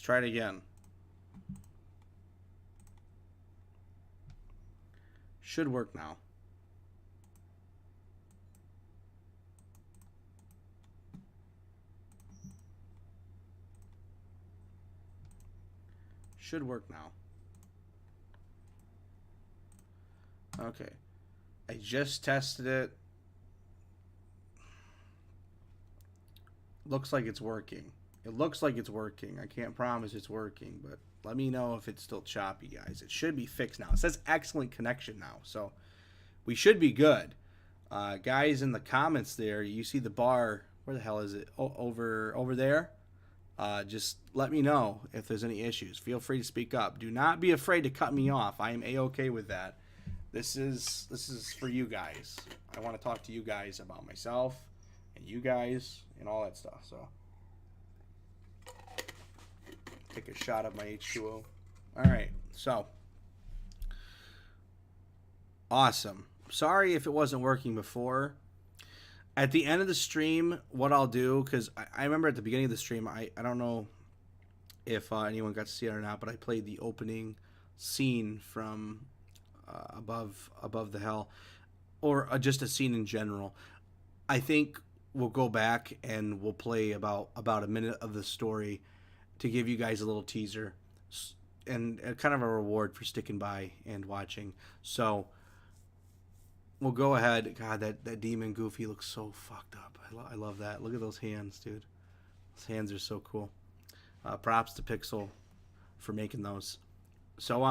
Let's try it again. Should work now. Should work now. Okay. I just tested it. Looks like it's working. It looks like it's working. I can't promise it's working, but let me know if it's still choppy, guys. It should be fixed now. It says excellent connection now, so we should be good. Guys, in the comments there, you see the bar. Where the hell is it? Over there. Just let me know if there's any issues. Feel free to speak up. Do not be afraid to cut me off. I am a-okay with that. This is for you guys. I want to talk to you guys about myself and you guys and all that stuff. So take a shot of my H2O. All right, so awesome. Sorry if it wasn't working before. At the end of the stream, what I'll do, because I remember at the beginning of the stream, I don't know if anyone got to see it or not, but I played the opening scene from above the hell, or just a scene in general. I think we'll go back and we'll play about a minute of the story to give you guys a little teaser and kind of a reward for sticking by and watching. So we'll go ahead. God, that demon Goofy looks so fucked up. I love that. Look at those hands, dude. Those hands are so cool. Props to Pixel for making those. So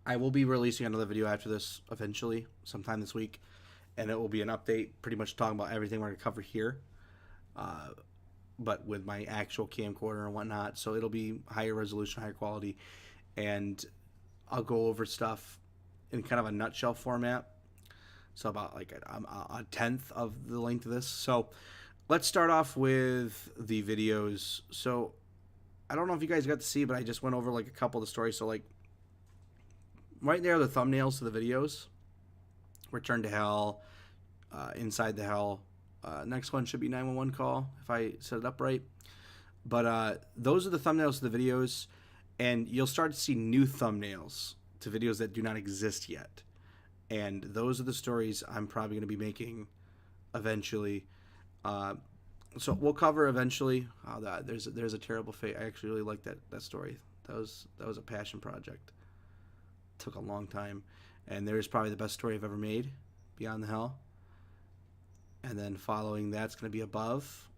I will be releasing another video after this eventually, sometime this week, and it will be an update, pretty much talking about everything we're going to cover here, but with my actual camcorder and whatnot. So it'll be higher resolution, higher quality, and I'll go over stuff in kind of a nutshell format. So about like a tenth of the length of this. So let's start off with the videos. So I don't know if you guys got to see, but I just went over like a couple of the stories. So like right there are the thumbnails to the videos. Return to Hell, Inside the Hell. Next one should be 911 Call if I set it up right. But those are the thumbnails to the videos, and you'll start to see new thumbnails to videos that do not exist yet. And those are the stories I'm probably going to be making eventually. So we'll cover eventually. There's a terrible fate. I actually really like that story. That was a passion project. Took a long time, and there's probably the best story I've ever made, Beyond the Hell. And then following that's going to be Above,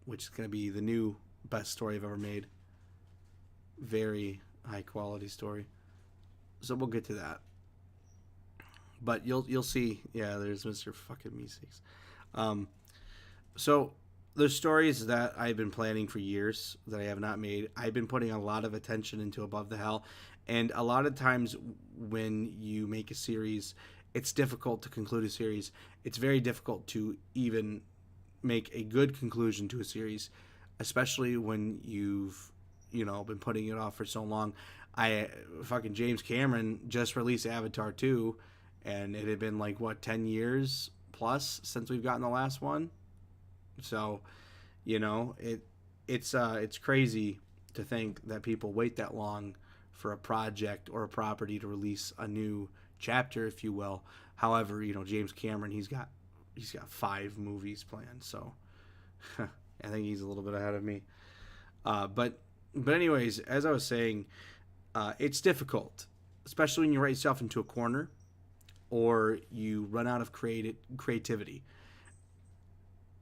which is going to be the new best story I've ever made. Very high quality story. So we'll get to that. But you'll see. Yeah, there's Mr. fucking Meeseeks. So there's stories that I've been planning for years that I have not made. I've been putting a lot of attention into Above the Hell, and a lot of times when you make a series, it's difficult to conclude a series. It's very difficult to even make a good conclusion to a series, especially when you've been putting it off for so long. Fucking James Cameron just released Avatar 2, and it had been like 10 years plus since we've gotten the last one. So, it's crazy to think that people wait that long for a project or a property to release a new chapter, if you will. However, James Cameron, he's got 5 movies planned, so I think he's a little bit ahead of me. But anyways, as I was saying, it's difficult, especially when you write yourself into a corner or you run out of creativity,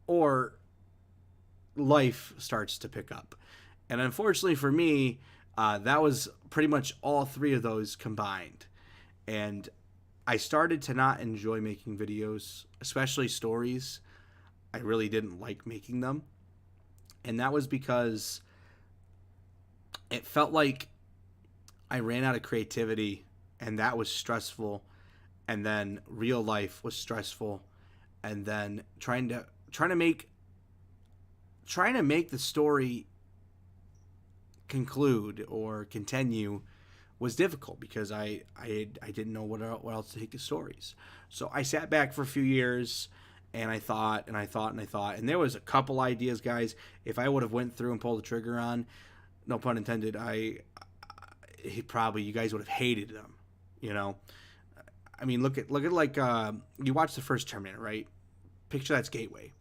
or life starts to pick up. And unfortunately for me, that was pretty much all 3 of those combined. And I started to not enjoy making videos, especially stories. I really didn't like making them. And that was because it felt like I ran out of creativity, and that was stressful. And then real life was stressful. And then trying to make the story conclude or continue was difficult because I didn't know what else to take the stories. So I sat back for a few years, and I thought, and there was a couple ideas, guys. If I would have went through and pulled the trigger on, no pun intended, you guys would have hated him. You know, I mean, look at like you watch the first Terminator, right? Picture that's Gateway.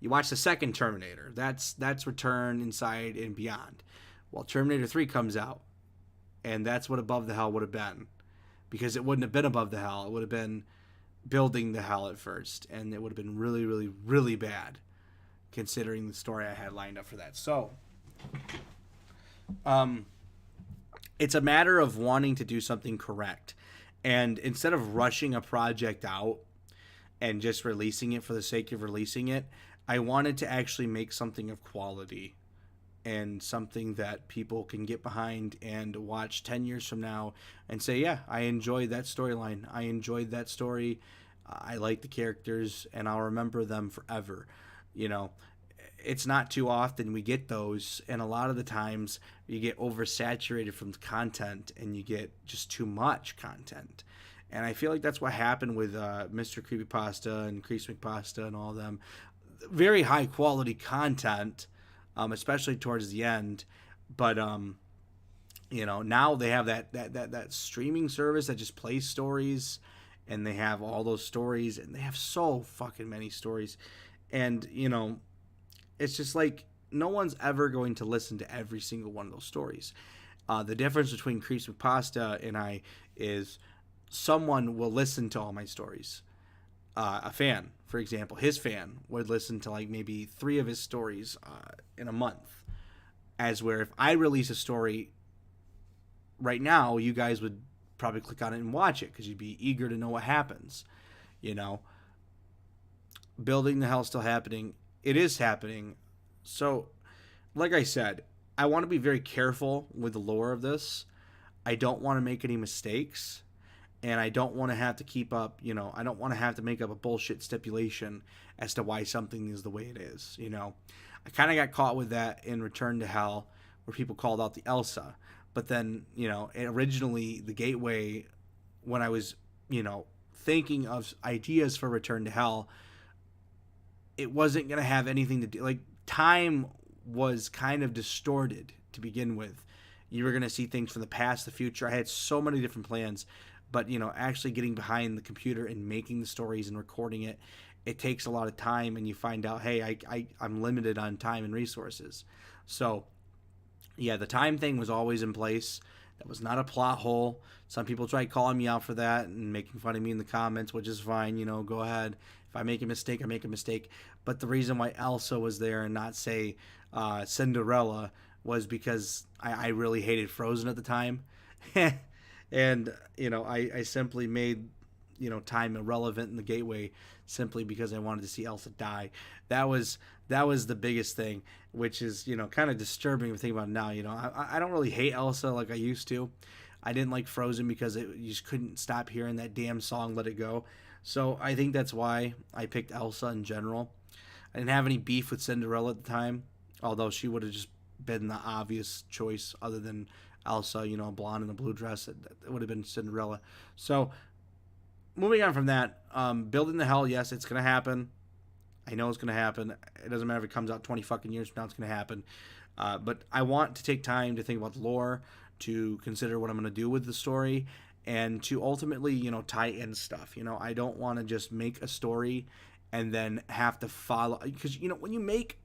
You watch the second Terminator. That's Return, Inside, and Beyond. Well, Terminator 3 comes out, and that's what Above the Hell would have been, because it wouldn't have been Above the Hell. It would have been Building the Hell at first, and it would have been really, really, really bad, considering the story I had lined up for that. So, it's a matter of wanting to do something correct, and instead of rushing a project out and just releasing it for the sake of releasing it, I wanted to actually make something of quality and something that people can get behind and watch 10 years from now and say, yeah, I enjoyed that storyline. I enjoyed that story. I like the characters, and I'll remember them forever. You know, it's not too often we get those, and a lot of the times you get oversaturated from the content and you get just too much content. And I feel like that's what happened with Mr. Creepypasta and Crease McPasta and all of them. Very high quality content, especially towards the end. But you know, now they have that streaming service that just plays stories, and they have all those stories, and they have so fucking many stories. And you know, it's just like no one's ever going to listen to every single one of those stories. The difference between Crease McPasta and I is someone will listen to all my stories. A fan, for example, his fan would listen to like maybe 3 of his stories in a month. As where if I release a story right now, you guys would probably click on it and watch it because you'd be eager to know what happens. You know, Building the Hell still happening. It is happening. So, like I said, I want to be very careful with the lore of this. I don't want to make any mistakes. And I don't want to have to keep up, you know, I don't want to have to make up a bullshit stipulation as to why something is the way it is, you know. I kind of got caught with that in Return to Hell, where people called out the Elsa. But then, you know, originally the Gateway, when I was, you know, thinking of ideas for Return to Hell, it wasn't going to have anything to do, like, time was kind of distorted to begin with. You were going to see things from the past, the future. I had so many different plans. But, you know, actually getting behind the computer and making the stories and recording it, it takes a lot of time, and you find out, hey, I'm limited on time and resources. So, yeah, the time thing was always in place. That was not a plot hole. Some people tried calling me out for that and making fun of me in the comments, which is fine. You know, go ahead. If I make a mistake, I make a mistake. But the reason why Elsa was there and not, say, Cinderella was because I really hated Frozen at the time. And, you know, I simply made, you know, time irrelevant in the Gateway simply because I wanted to see Elsa die. That was the biggest thing, which is, you know, kind of disturbing to think about now. You know, I don't really hate Elsa like I used to. I didn't like Frozen because you just couldn't stop hearing that damn song, Let It Go. So I think that's why I picked Elsa in general. I didn't have any beef with Cinderella at the time, although she would have just been the obvious choice other than Elsa, you know, a blonde in a blue dress. It would have been Cinderella. So, moving on from that, Building the Hell, yes, it's going to happen. I know it's going to happen. It doesn't matter if it comes out 20 fucking years from now, it's going to happen. But I want to take time to think about the lore, to consider what I'm going to do with the story, and to ultimately, you know, tie in stuff. You know, I don't want to just make a story and then have to follow. Because, you know, when you make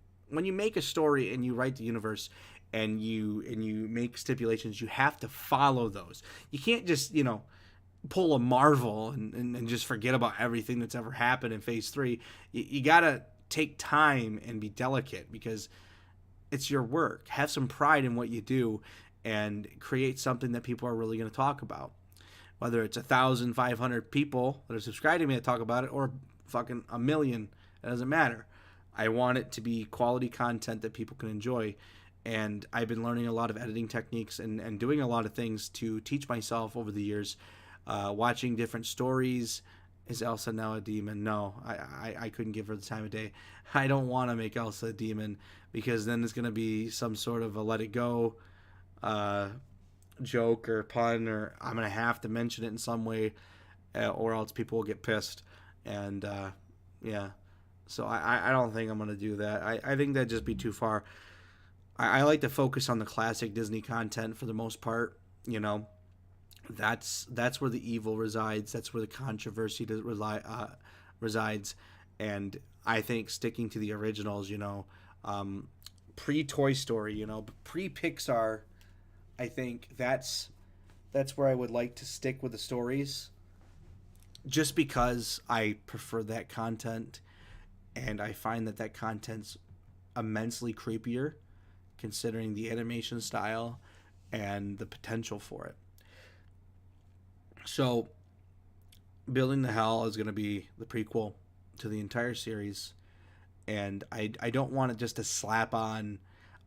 a story and you write the universe, and you make stipulations, you have to follow those. You can't just, you know, pull a Marvel and just forget about everything that's ever happened in Phase 3. You got to take time and be delicate because it's your work. Have some pride in what you do and create something that people are really going to talk about. Whether it's 1,500 people that are subscribed to me that talk about it or fucking 1 million, it doesn't matter. I want it to be quality content that people can enjoy. And I've been learning a lot of editing techniques and doing a lot of things to teach myself over the years. Watching different stories. Is Elsa now a demon? No, I couldn't give her the time of day. I don't want to make Elsa a demon because then it's going to be some sort of a Let It Go joke or pun, or I'm going to have to mention it in some way, or else people will get pissed. And yeah, so I don't think I'm going to do that. I think that'd just be too far. I like to focus on the classic Disney content for the most part. You know, that's where the evil resides. That's where the controversy resides, and I think sticking to the originals, pre Toy Story, pre Pixar, I think that's where I would like to stick with the stories, just because I prefer that content, and I find that content's immensely creepier, considering the animation style and the potential for it. So, Building the Hell is going to be the prequel to the entire series, and I don't want it just to slap on.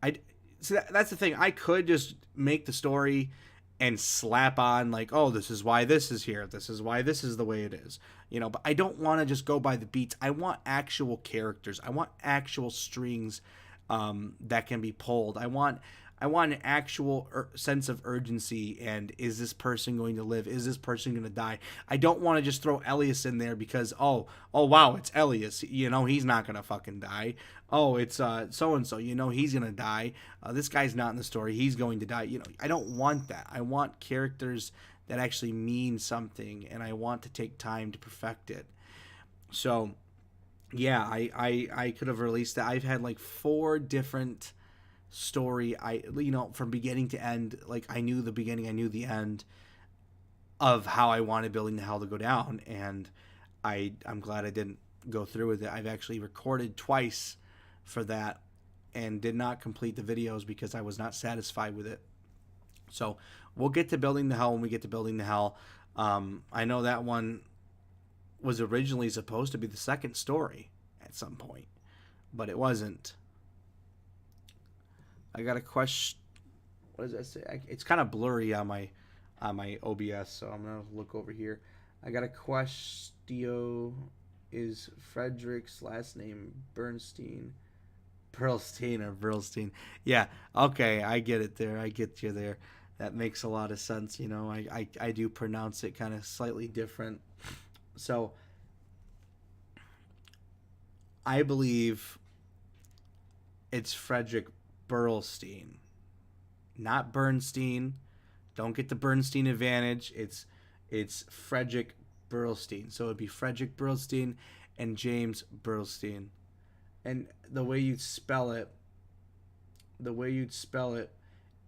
I See that's the thing. I could just make the story and slap on like, oh, this is why this is here. This is why this is the way it is. But I don't want to just go by the beats. I want actual characters. I want actual strings that can be pulled. I want an actual sense of urgency. And is this person going to live? Is this person going to die? I don't want to just throw Elias in there because oh wow, it's Elias. He's not going to fucking die. Oh, it's so and so. He's going to die. This guy's not in the story. He's going to die. I don't want that. I want characters that actually mean something, and I want to take time to perfect it. So, yeah, I could have released that. I've had like 4 different story, from beginning to end. Like, I knew the beginning, I knew the end of how I wanted Building the Hell to go down, and I'm glad I didn't go through with it. I've actually recorded twice for that and did not complete the videos because I was not satisfied with it. So we'll get to Building the Hell when we get to Building the Hell. I know that one was originally supposed to be the second story at some point, but it wasn't. I got a question. What does that say? It's kind of blurry on my OBS, so I'm gonna look over here. I got a question. Is Frederick's last name Bernstein? Burlstein or Burlstein? Yeah. Okay, I get it there. I get you there. That makes a lot of sense. I do pronounce it kind of slightly different. So I believe it's Frederick Burlstein, not Bernstein. Don't get the Bernstein advantage. It's Frederick Burlstein. So it'd be Frederick Burlstein and James Burlstein. And the way you'd spell it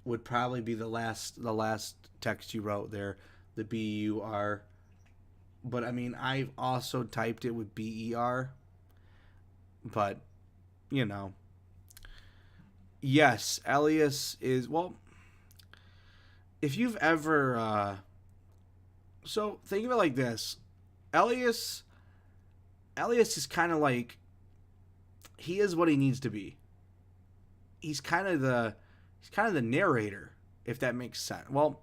would probably be the last text you wrote there, the BUR. But I mean, I've also typed it with BER. But yes, Elias is, well, if you've ever so think of it like this. Elias is kind of like, he is what he needs to be. He's kind of the narrator, if that makes sense. Well,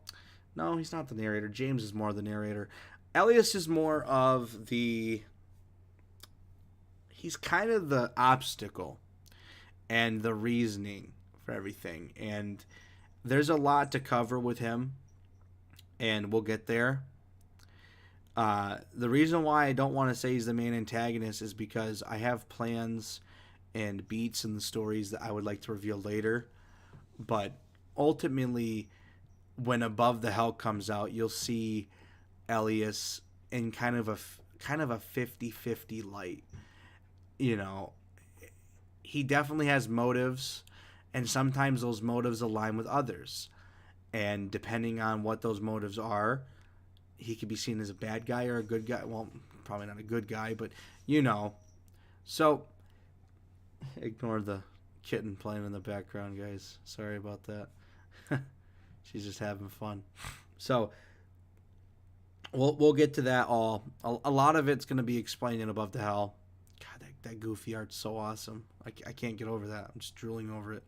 no, he's not the narrator. James is more the narrator. Elias is more of the, he's kind of the obstacle and the reasoning for everything. And there's a lot to cover with him, and we'll get there. The reason why I don't want to say he's the main antagonist is because I have plans and beats in the stories that I would like to reveal later. But ultimately, when Above the Hell comes out, you'll see Elias in kind of a 50-50 light. He definitely has motives, and sometimes those motives align with others. And depending on what those motives are, he could be seen as a bad guy or a good guy. Well, probably not a good guy, but So, ignore the kitten playing in the background, guys. Sorry about that. She's just having fun. So, we'll get to that all. A lot of it's going to be explained in Above the Hell. God, that goofy art's so awesome. I can't get over that. I'm just drooling over it.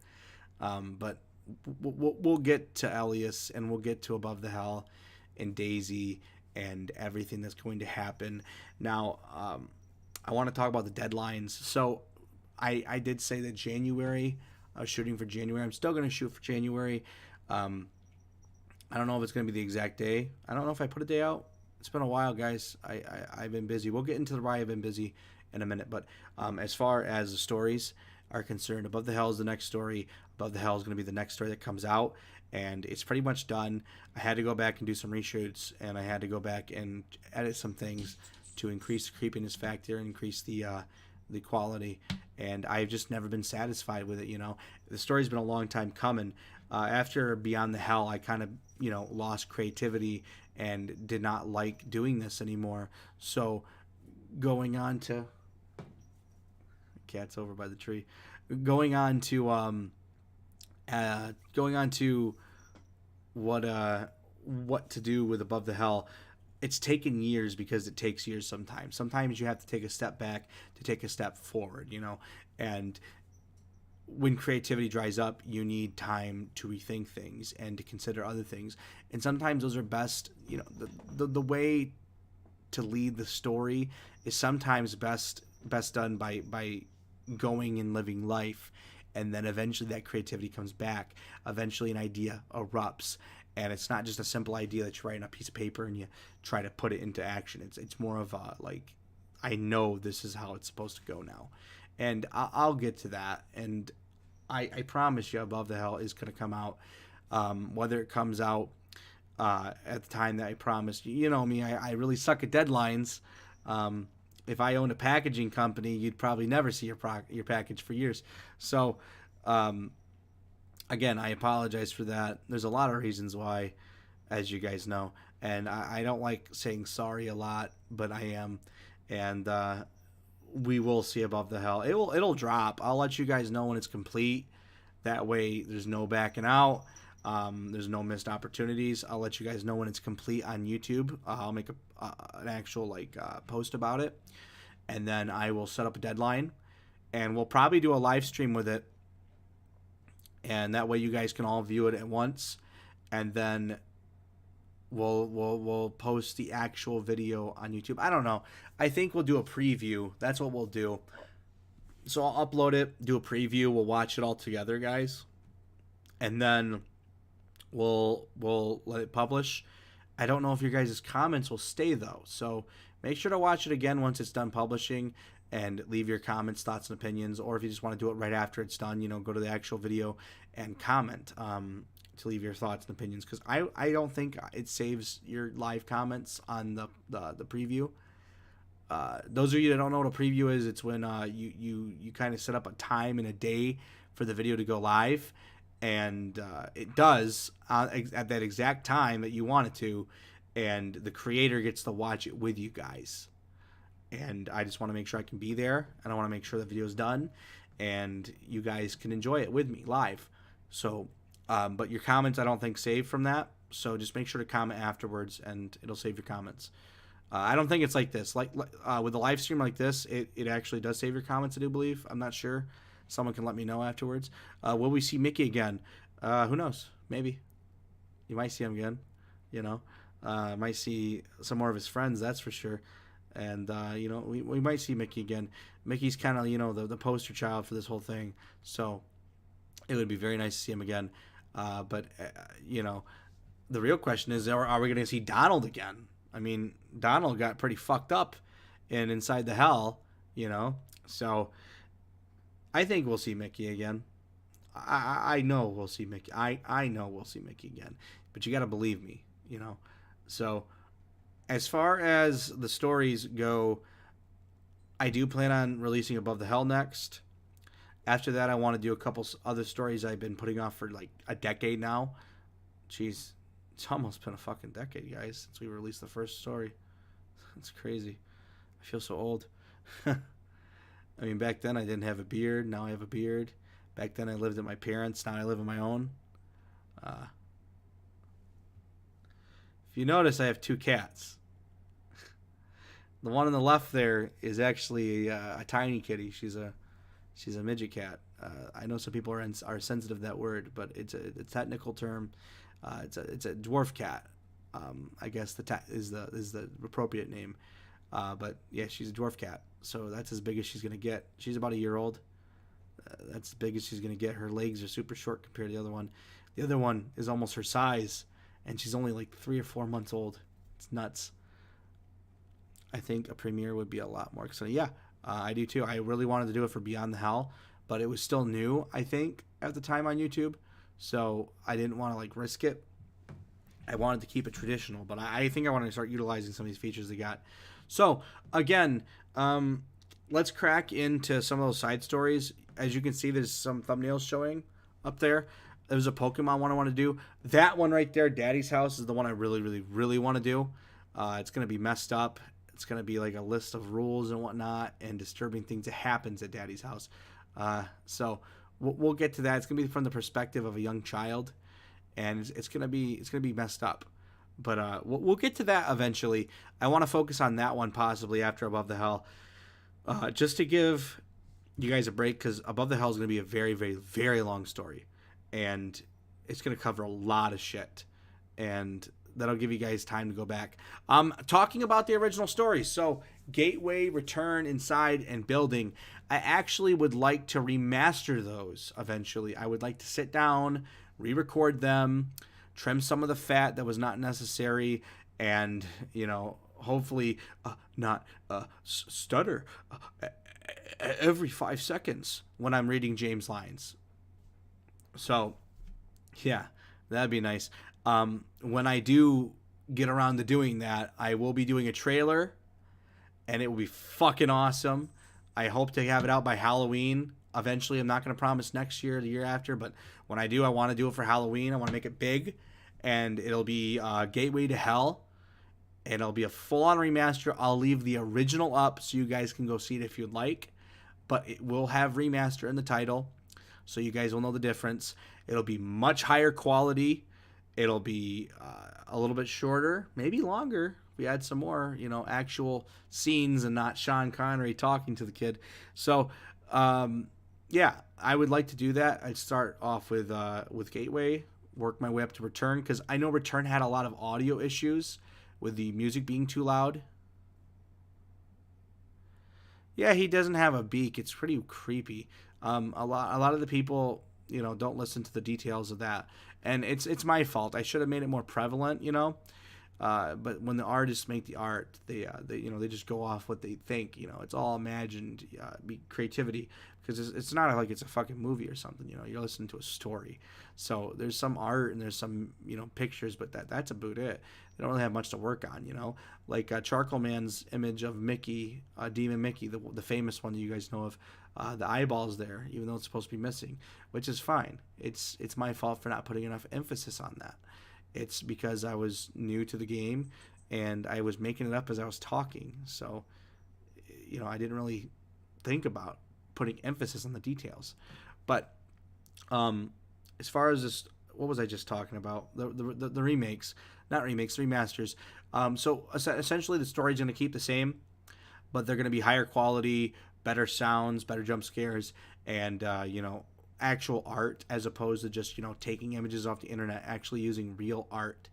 But we'll get to Elias, and we'll get to Above the Hell and Daisy and everything that's going to happen. Now, I want to talk about the deadlines. So I did say that January, I was shooting for January. I'm still going to shoot for January. I don't know if it's going to be the exact day. I don't know if I put a day out. It's been a while, guys. I've been busy. We'll get into the why I've been busy in a minute. But as far as the stories are concerned, Above the Hell is the next story. Above the Hell is going to be the next story that comes out, and it's pretty much done. I had to go back and do some reshoots, and I had to go back and edit some things to increase the creepiness factor, increase the quality, and I've just never been satisfied with it. The story's been a long time coming. After Beyond the Hell, I kind of lost creativity and did not like doing this anymore. So going on to cat's over by the tree. Going on to what to do with Above the Hell. It's taken years because it takes years sometimes. Sometimes you have to take a step back to take a step forward, and when creativity dries up, you need time to rethink things and to consider other things. And sometimes those are best, the way to lead the story is sometimes best done by going and living life, and then eventually that creativity comes back. Eventually an idea erupts, and it's not just a simple idea that you write on a piece of paper and you try to put it into action. It's more of a, like, I know this is how it's supposed to go now, and I'll get to that. And I promise you Above the Hell is going to come out, whether it comes out at the time that I promised. You know me, I really suck at deadlines. If I owned a packaging company, you'd probably never see your package for years. So, again, I apologize for that. There's a lot of reasons why, as you guys know, and I don't like saying sorry a lot, but I am, and we will see Above the Hell. It'll drop. I'll let you guys know when it's complete. That way, there's no backing out. There's no missed opportunities. I'll let you guys know when it's complete on YouTube. I'll make an actual post about it, and then I will set up a deadline, and we'll probably do a live stream with it, and that way you guys can all view it at once, and then we'll post the actual video on YouTube. I don't know. I think we'll do a preview. That's what we'll do. So I'll upload it, do a preview. We'll watch it all together, guys, and then we'll let it publish. I don't know if your guys' comments will stay, though, so make sure to watch it again once it's done publishing and leave your comments, thoughts, and opinions. Or if you just want to do it right after it's done, go to the actual video and comment to leave your thoughts and opinions, because I don't think it saves your live comments on the preview. Those of you that don't know what a preview is, it's when you kind of set up a time and a day for the video to go live, and it does at that exact time that you want it to, and the creator gets to watch it with you guys. And I just want to make sure I can be there, and I want to make sure the video is done, and you guys can enjoy it with me live. So, but your comments I don't think save from that, so just make sure to comment afterwards, and it'll save your comments. I don't think it's like this. Like with a live stream like this, it actually does save your comments, I do believe. I'm not sure. Someone can let me know afterwards. Will we see Mickey again? Who knows? Maybe. You might see him again. Might see some more of his friends, that's for sure. And, we might see Mickey again. Mickey's kind of, the poster child for this whole thing. So it would be very nice to see him again. But the real question is, are we going to see Donald again? I mean, Donald got pretty fucked up Inside the Hell, So I think we'll see Mickey again. I know we'll see Mickey. I know we'll see Mickey again. But you got to believe me, So as far as the stories go, I do plan on releasing Above the Hell next. After that, I want to do a couple other stories I've been putting off for like a decade now. Jeez, it's almost been a fucking decade, guys, since we released the first story. It's crazy. I feel so old. I mean, back then I didn't have a beard. Now I have a beard. Back then I lived at my parents'. Now I live on my own. If you notice, I have two cats. The one on the left there is actually a tiny kitty. She's a midget cat. I know some people are sensitive to that word, but it's a technical term. It's a dwarf cat. I guess is the appropriate name. But yeah, she's a dwarf cat. So that's as big as she's gonna get. She's about a year old. That's as big as she's gonna get. Her legs are super short compared to the other one. The other one is almost her size, and she's only like 3 or 4 months old. It's nuts. I think a premiere would be a lot more exciting. Yeah, I do too. I really wanted to do it for Beyond the Hell, but it was still new, I think. at the time on YouTube, so I didn't want to like risk it. I wanted to keep it traditional, but I think I want to start utilizing some of these features they got. So again, let's crack into some of those side stories. As you can see, there's some thumbnails showing up there. There's a Pokemon one I want to do. That one right there, Daddy's House, is the one I really, really, really want to do. It's going to be messed up. It's going to be like a list of rules and whatnot and disturbing things that happens at Daddy's House. So we'll get to that. It's going to be from the perspective of a young child, and it's going to be messed up. But we'll get to that eventually. I want to focus on that one possibly after Above the Hell, just to give you guys a break, because Above the Hell is going to be a very, very, very long story, and it's going to cover a lot of shit, and that'll give you guys time to go back. Talking about the original story, so Gateway, Return, Inside, and Building, I actually would like to remaster those eventually. I would like to sit down, re-record them, trim some of the fat that was not necessary, and, you know, hopefully not stutter every 5 seconds when I'm reading James lines. So, yeah, that'd be nice. When I do get around to doing that, I will be doing a trailer, and it will be fucking awesome. I hope to have it out by Halloween. Eventually, I'm not going to promise next year or the year after, but when I do, I want to do it for Halloween. I want to make it big, and it'll be Gateway to Hell, and it'll be a full-on remaster. I'll leave the original up so you guys can go see it if you'd like, but it will have remaster in the title, so you guys will know the difference. It'll be much higher quality. It'll be a little bit shorter, maybe longer. We add some more, you know, actual scenes and not Sean Connery talking to the kid. So, yeah, I would like to do that. I'd start off with Gateway, work my way up to Return, because I know Return had a lot of audio issues with the music being too loud. Yeah, he doesn't have a beak. It's pretty creepy. A lot of the people, you know, don't listen to the details of that, and it's my fault. I should have made it more prevalent, you know. But when the artists make the art, they you know, they just go off what they think. You know, it's all imagined creativity, because it's not like it's a fucking movie or something. You know, you're listening to a story. So there's some art and there's some, you know, pictures, but that's about it. They don't really have much to work on. You know, like Charcoal Man's image of Mickey, Demon Mickey, the famous one that you guys know of. The eyeballs there, even though it's supposed to be missing, which is fine. It's my fault for not putting enough emphasis on that. It's because I was new to the game and I was making it up as I was talking. So, you know, I didn't really think about putting emphasis on the details. But as far as this, what was I just talking about? The remakes, not remakes, remasters. So essentially the story's going to keep the same, but they're going to be higher quality, better sounds, better jump scares, and, you know, actual art, as opposed to just, you know, taking images off the internet, actually using real art.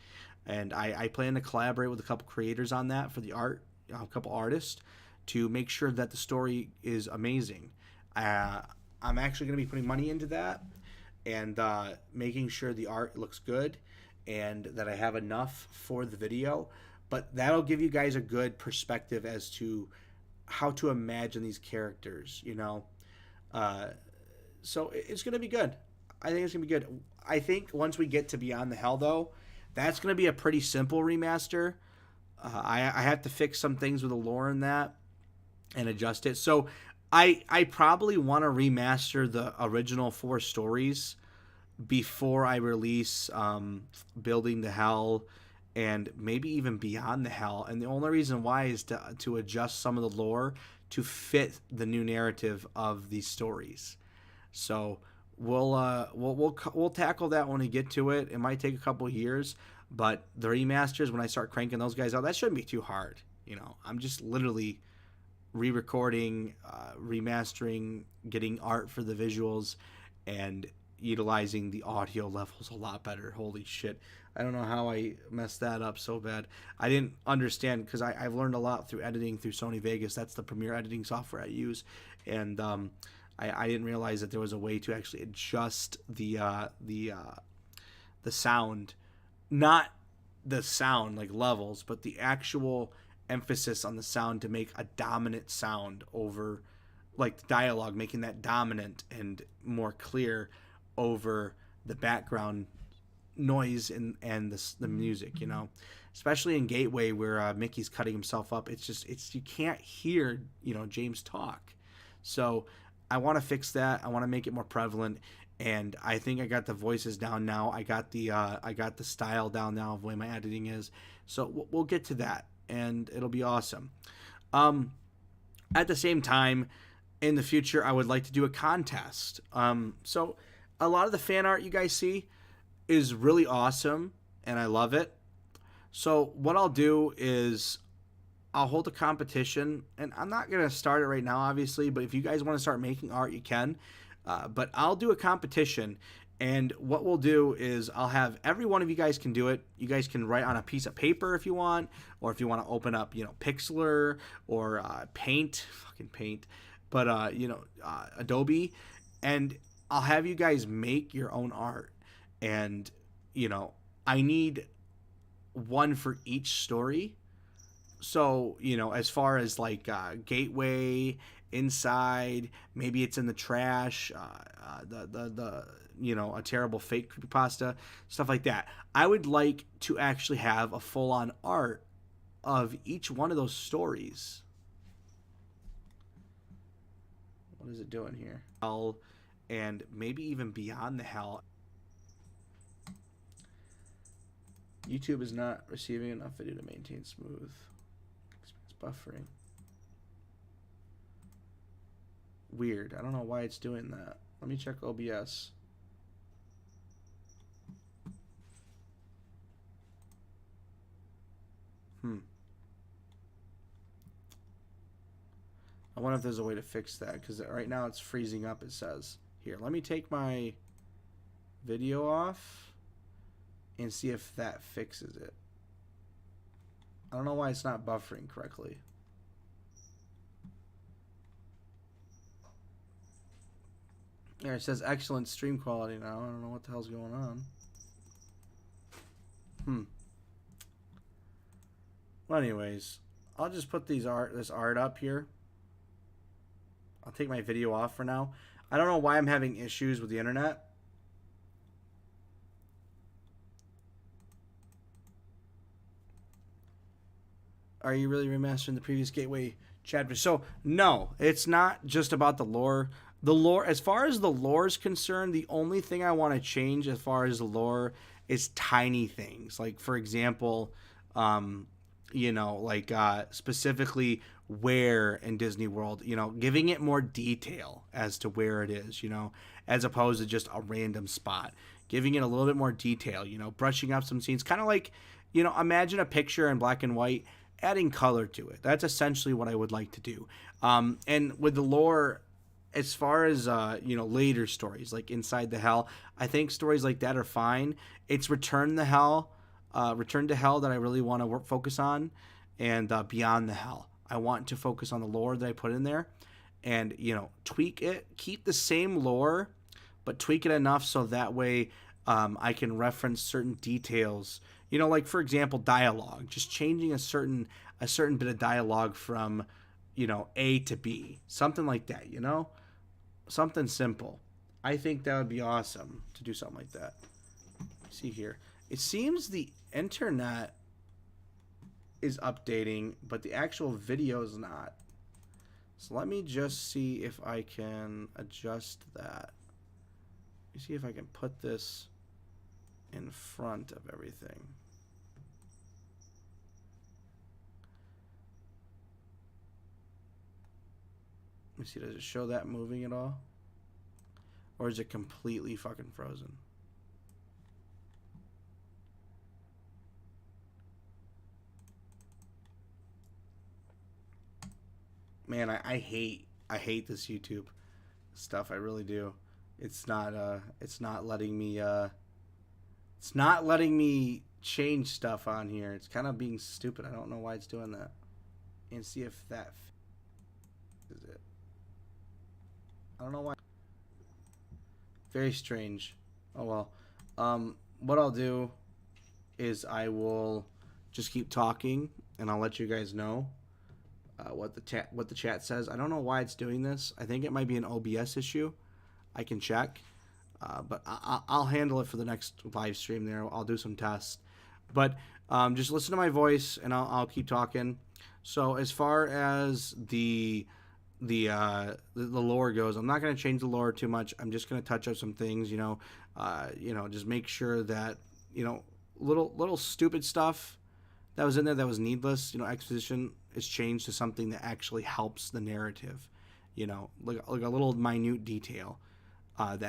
And I plan to collaborate with a couple creators on that for the art, a couple artists, to make sure that the story is amazing. I'm actually going to be putting money into that and making sure the art looks good and that I have enough for the video. But that'll give you guys a good perspective as to how to imagine these characters, you know. So it's going to be good. I think it's going to be good. I think once we get to Beyond the Hell, though, that's going to be a pretty simple remaster. I have to fix some things with the lore in that and adjust it. So I probably want to remaster the original 4 stories before I release Building the Hell and maybe even Beyond the Hell. And the only reason why is to adjust some of the lore to fit the new narrative of these stories. So we'll tackle that when we get to it. It might take a couple of years, but the remasters, when I start cranking those guys out, that shouldn't be too hard. You know, I'm just literally re-recording, remastering, getting art for the visuals, and utilizing the audio levels a lot better. Holy shit. I don't know how I messed that up so bad. I didn't understand, because I've learned a lot through editing through Sony Vegas. That's the premier editing software I use. And I didn't realize that there was a way to actually adjust the sound. Not the sound, like levels, but the actual emphasis on the sound to make a dominant sound over, like, the dialogue, making that dominant and more clear over the background noise and the music, you know, especially in Gateway where Mickey's cutting himself up. It's you can't hear, you know, James talk. So I want to fix that. I want to make it more prevalent, and I think I got the voices down now. I got the style down now of the way my editing is. So we'll get to that, and it'll be awesome. At the same time, in the future, I would like to do a contest. So a lot of the fan art you guys see is really awesome, and I love it. So what I'll do is I'll hold a competition, and I'm not going to start it right now, obviously, but if you guys want to start making art, you can. But I'll do a competition, and what we'll do is I'll have every one of you guys can do it. You guys can write on a piece of paper if you want, or if you want to open up, you know, Pixlr or Paint, fucking Paint, but, you know, Adobe, and I'll have you guys make your own art. And, you know, I need one for each story. So, you know, as far as like Gateway, Inside, maybe it's in the trash, the you know, a terrible fake creepypasta, stuff like that. I would like to actually have a full-on art of each one of those stories. What is it doing here? Hell, and maybe even beyond the hell. YouTube is not receiving enough video to maintain smooth experience buffering. Weird. I don't know why it's doing that. Let me check OBS. I wonder if there's a way to fix that, because right now it's freezing up, it says. Here, let me take my video off and see if that fixes it. I don't know why it's not buffering correctly. There, it says excellent stream quality now. I don't know what the hell's going on. Well, anyways, I'll just put this art up here. I'll take my video off for now. I don't know why I'm having issues with the internet. Are you really remastering the previous Gateway chapter? So, no, it's not just about the lore. The lore, as far as the lore is concerned, the only thing I want to change as far as the lore is tiny things. Like, for example, you know, like specifically where in Disney World, you know, giving it more detail as to where it is, you know, as opposed to just a random spot. Giving it a little bit more detail, you know, brushing up some scenes. Kind of like, you know, imagine a picture in black and white, adding color to it. That's essentially what I would like to do. And with the lore, as far as, you know, later stories, like Inside the Hell, I think stories like that are fine. It's Return to Hell that I really want to focus on, and Beyond the Hell. I want to focus on the lore that I put in there and, you know, tweak it, keep the same lore, but tweak it enough so that way I can reference certain details. You know, like, for example, dialogue, just changing a certain bit of dialogue from, you know, A to B, something like that, you know, something simple. I think that would be awesome to do something like that. See here. It seems the internet is updating, but the actual video is not. So let me just see if I can adjust that. Let me see if I can put this in front of everything. Let me see, does it show that moving at all? Or is it completely fucking frozen? Man, I hate this YouTube stuff. I really do. It's not letting me change stuff on here. It's kind of being stupid. I don't know why it's doing that. And see if that is it. I don't know why. Very strange. Oh well. What I'll do is I will just keep talking, and I'll let you guys know what the chat says. I don't know why it's doing this. I think it might be an OBS issue. I can check. But I'll handle it for the next live stream there. I'll do some tests. But just listen to my voice, and I'll keep talking. So as far as the lore goes, I'm not going to change the lore too much. I'm just going to touch up some things. Just make sure that little stupid stuff that was in there that was needless. Exposition is changed to something that actually helps the narrative. Like a little minute detail that